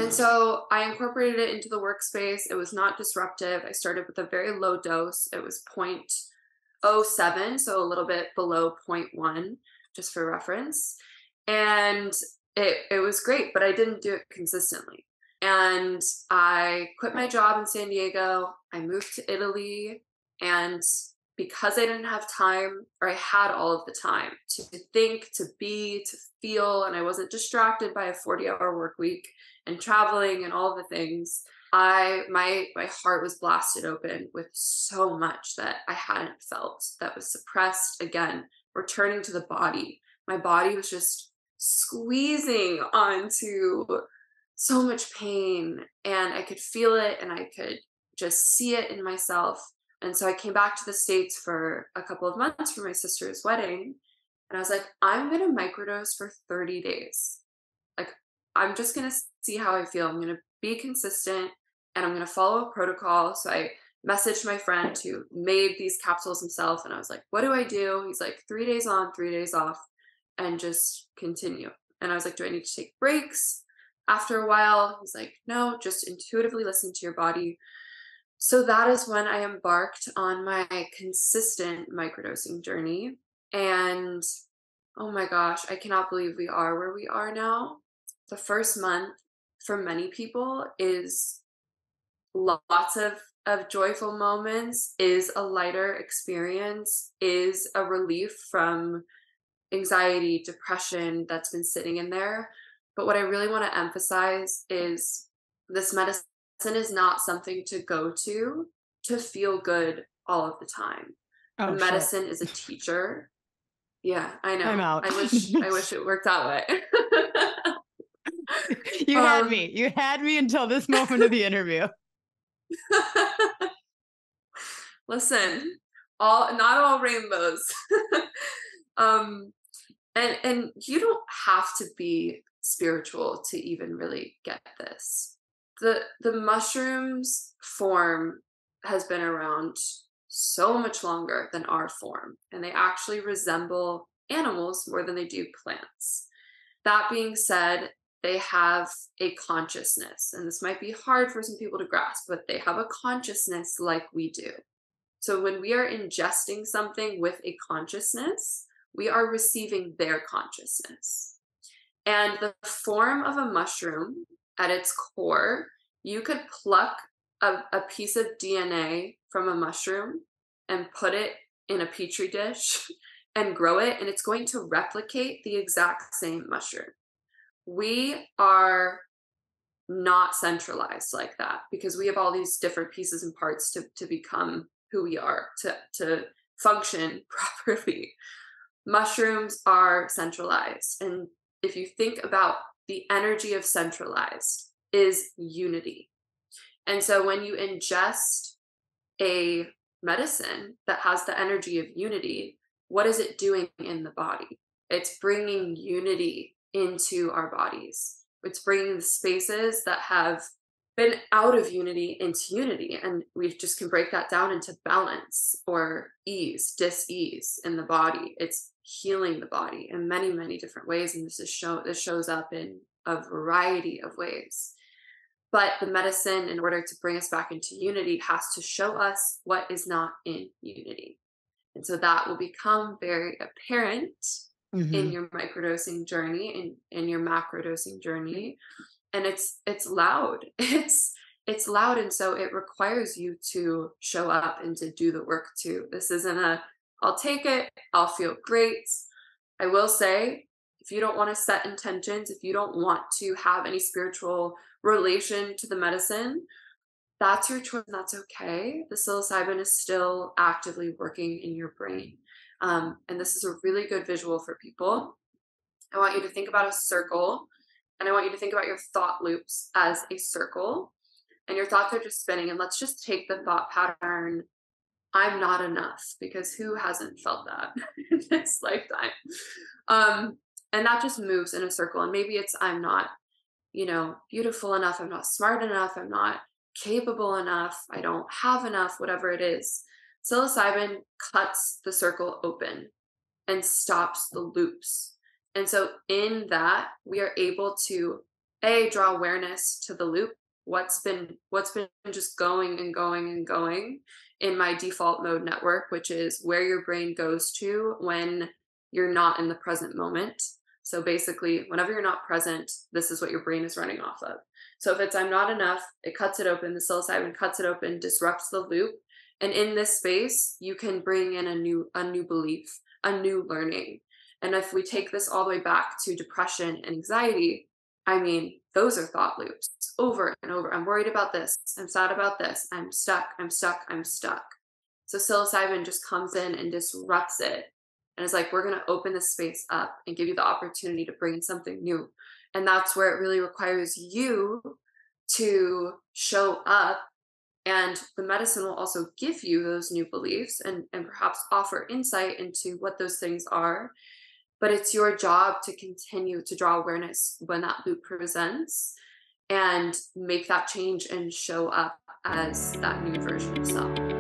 And so I incorporated it into the workspace. It was not disruptive. I started with a very low dose. It was 0.07, so a little bit below zero point 0.1, just for reference. And it was great, but I didn't do it consistently. And I quit my job in San Diego. I moved to Italy. And because I didn't have time, or I had all of the time to think, to be, to feel, and I wasn't distracted by a 40-hour work week and traveling and all the things, my heart was blasted open with so much that I hadn't felt, that was suppressed. Again, returning to the body. My body was just squeezing onto so much pain, and I could feel it, and I could just see it in myself. And so I came back to the States for a couple of months for my sister's wedding. And I was like, I'm going to microdose for 30 days. Like, I'm just going to see how I feel. I'm going to be consistent, and I'm going to follow a protocol. So I messaged my friend who made these capsules himself. And I was like, what do I do? He's like, 3 days on, 3 days off, and just continue. And I was like, do I need to take breaks after a while? He's like, no, just intuitively listen to your body. So that is when I embarked on my consistent microdosing journey. And oh my gosh, I cannot believe we are where we are now. The first month for many people is lots of joyful moments, is a lighter experience, is a relief from anxiety, depression that's been sitting in there. But what I really want to emphasize is this medicine is not something to go to feel good all of the time. The Oh shit. medicine is a teacher. Yeah, I I'm know. out. I wish it worked that way. You had um me. You had me until this moment of the interview. Listen, all not all rainbows. um and you don't have to be spiritual to even really get this. The mushrooms form has been around so much longer than our form, and they actually resemble animals more than they do plants. That being said, they have a consciousness, and this might be hard for some people to grasp, but they have a consciousness like we do. So when we are ingesting something with a consciousness, we are receiving their consciousness. And the form of a mushroom at its core, you could pluck a piece of DNA from a mushroom and put it in a petri dish and grow it, and it's going to replicate the exact same mushroom. We are not centralized like that because we have all these different pieces and parts to become who we are, to function properly. Mushrooms are centralized. And if you think about the energy of centralized is unity. And so when you ingest a medicine that has the energy of unity, what is it doing in the body? It's bringing unity into our bodies. It's bringing the spaces that have been out of unity into unity. And we just can break that down into balance or ease, dis-ease in the body. It's healing the body in many, many different ways. And this shows up in a variety of ways. But the medicine, in order to bring us back into unity, has to show us what is not in unity. And so that will become very apparent in Hmm. your microdosing journey, in your macrodosing journey. And it's loud. It's loud. And so it requires you to show up and to do the work too. This isn't I'll take it, I'll feel great. I will say, if you don't want to set intentions, if you don't want to have any spiritual relation to the medicine, that's your choice. That's okay. The psilocybin is still actively working in your brain. And this is a really good visual for people. I want you to think about a circle, and I want you to think about your thought loops as a circle, and your thoughts are just spinning. And let's just take the thought pattern, I'm not enough, because who hasn't felt that in this lifetime? And that just moves in a circle. And maybe it's, I'm not, beautiful enough. I'm not smart enough. I'm not capable enough. I don't have enough, whatever it is. Psilocybin cuts the circle open and stops the loops. And so in that, we are able to draw awareness to the loop. What's been just going and going and going in my default mode network, which is where your brain goes to when you're not in the present moment. So basically, whenever you're not present, this is what your brain is running off of. So if it's I'm not enough, it cuts it open, the psilocybin cuts it open, disrupts the loop. And in this space, you can bring in a new belief, a new learning. And if we take this all the way back to depression and anxiety, I mean, those are thought loops over and over. I'm worried about this. I'm sad about this. I'm stuck. I'm stuck. I'm stuck. So psilocybin just comes in and disrupts it. And it's like, we're going to open this space up and give you the opportunity to bring in something new. And that's where it really requires you to show up. And the medicine will also give you those new beliefs and perhaps offer insight into what those things are, but it's your job to continue to draw awareness when that loop presents and make that change and show up as that new version of self.